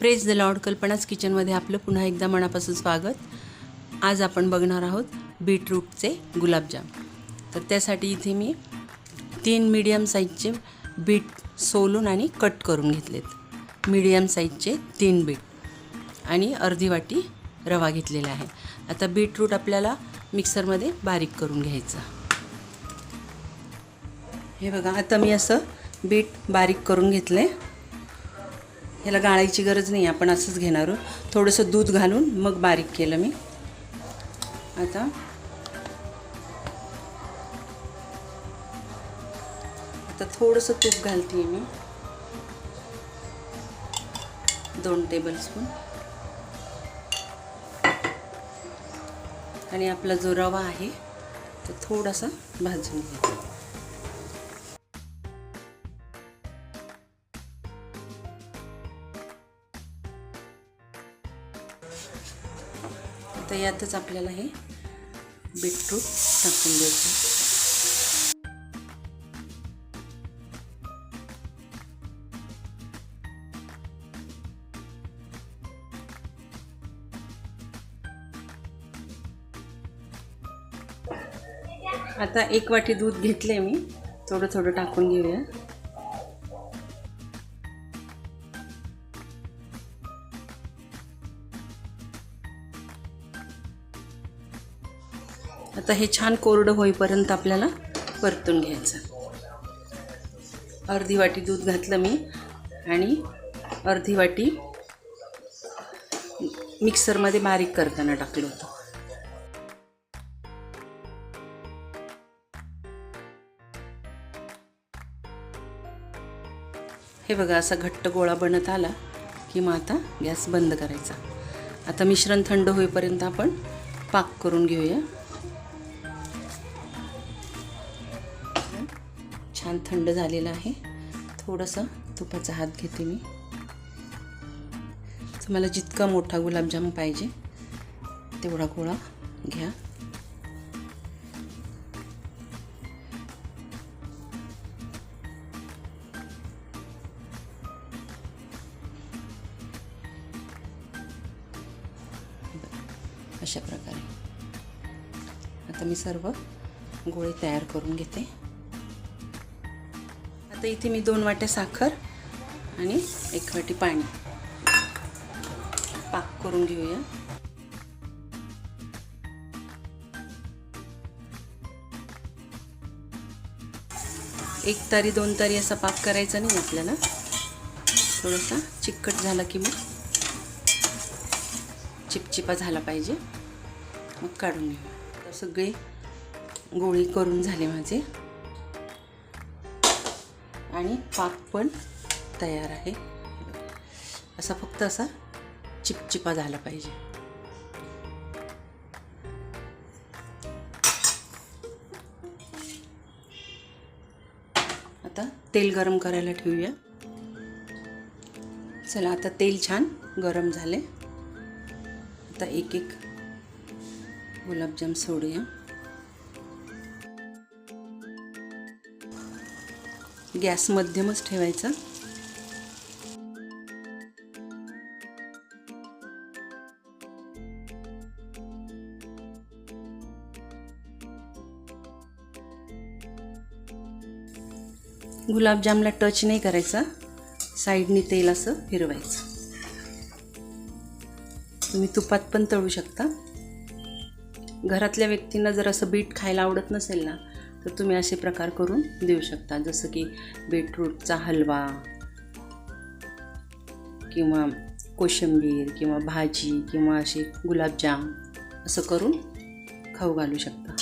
Praise the Lord. कल्पनाच किचनमध्ये आपलं पुन्हा एकदा मनापासून स्वागत. आज आपण बघणार आहोत बीटरूटचे गुलाबजाम. तर त्यासाठी इथे मी 3 मीडियम साईजचे बीट सोलून आणि कट करून घेतलेत. मीडियम साईजचे 3 बीट आणि अर्धी वाटी रवा घेतलेला आहे. आता बीटरूट आपल्याला मिक्सरमध्ये बारीक करून घ्यायचं. हे बघा, आता मी असं बीट बारीक करून घेतलं आहे. ह्याला गाळायची गरज नाही, आपण असंच घेणार आहोत. थोडंसं दूध घालून मग बारीक केलं मी. आता थोडंसं तूप घालते मी, 2 टेबलस्पून. आणि आपला जो रवा आहे तो थोडासा भाजून घ्यायचा. आता यातच आपल्याला हे बीटरूट टाकून द्यायचं. आता 1 वाटी दूध घेतले मी, थोडं थोडं टाकून घेऊया. आता हे छान कोरडं होईपर्यंत आपल्याला परतून घ्यायचं. अर्धी वाटी दूध घातलं मी आणि अर्धी वाटी मिक्सरमध्ये बारीक करताना टाकलं होतं. हे बघा, असा घट्ट गोळा बनत आला की मग आता गॅस बंद करायचा. आता मिश्रण थंड होईपर्यंत आपण पाक करून घेऊया. छान थंड झालेला आहे. थोडंसं तुपाचा हात घेते मी. तुम्हाला जितका मोठा गुलाबजाम पाहिजे तेवढा गोळा घ्या. अशा प्रकारे आता मी सर्व गोळे तयार करून घेते. आता इथे मी 2 वाट्या साखर आणि 1 वाटी पाणी पाक करून घेऊया. एक तारी 2 तारी असा पाक करायचा नाही आपल्याला. थोडासा चिकट झाला की मग चिपचिपा झाला पाहिजे, मग काढून घेऊ. तर सगळे गोळी करून झाले माझे आणि पाक पण तयार आहे. असा फक्त असा चिपचिपा झाला पाहिजे. आता तेल गरम करायला ठेवूया. चला, आता तेल छान गरम झाले. आता एक एक गुलाबजाम सोडूया. गॅस मध्यमच ठेवायचा. गुलाबजामला टच नाही करायचा, साईडनी तेल असं फिरवायचं. तुम्ही तुपात पण तळू शकता. घरातल्या व्यक्तींना जर असं बीट खायला आवडत नसेल ना, तर तुम्ही असे प्रकार करून देऊ शकता. जसं की बीटरूटचा हलवा किंवा कोशिंबीर किंवा भाजी किंवा असे गुलाबजाम असं करून खाऊ घालू शकता.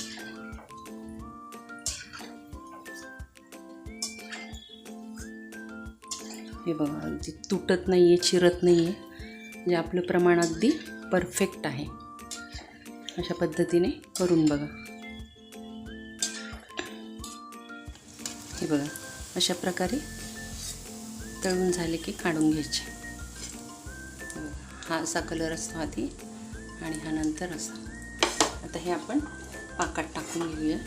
हे बघा, अगदी तुटत नाही आहे, चिरत नाही आहे. म्हणजे आपलं प्रमाण अगदी परफेक्ट आहे. अशा पद्धतीने करून बघा. हे बघा, अशा प्रकारे तळून झाले की काढून घ्यायचे. हा असा कलर असतो आधी आणि हा नंतर असा. आता हे आपण पाकात टाकून घेऊया.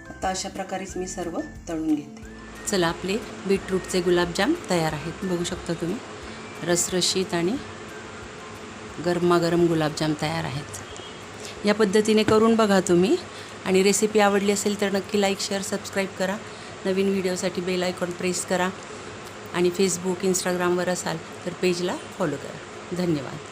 आता अशा प्रकारेच मी सर्व तळून घेते. चला, आपले बीटरूटचे गुलाबजाम तयार आहेत. बघू शकता तुम्ही, रसरशीत आणि गरमागरम गुलाबजाम तयार आहेत. या पद्धतीने करून बघा तुम्ही. आणि रेसिपी आवडली असेल तर नक्की लाईक, शेअर, सबस्क्राईब करा. नवीन व्हिडिओसाठी बेल आयकॉन प्रेस करा. आणि फेसबुक, इंस्टाग्रामवर असाल तर पेजला फॉलो करा. धन्यवाद.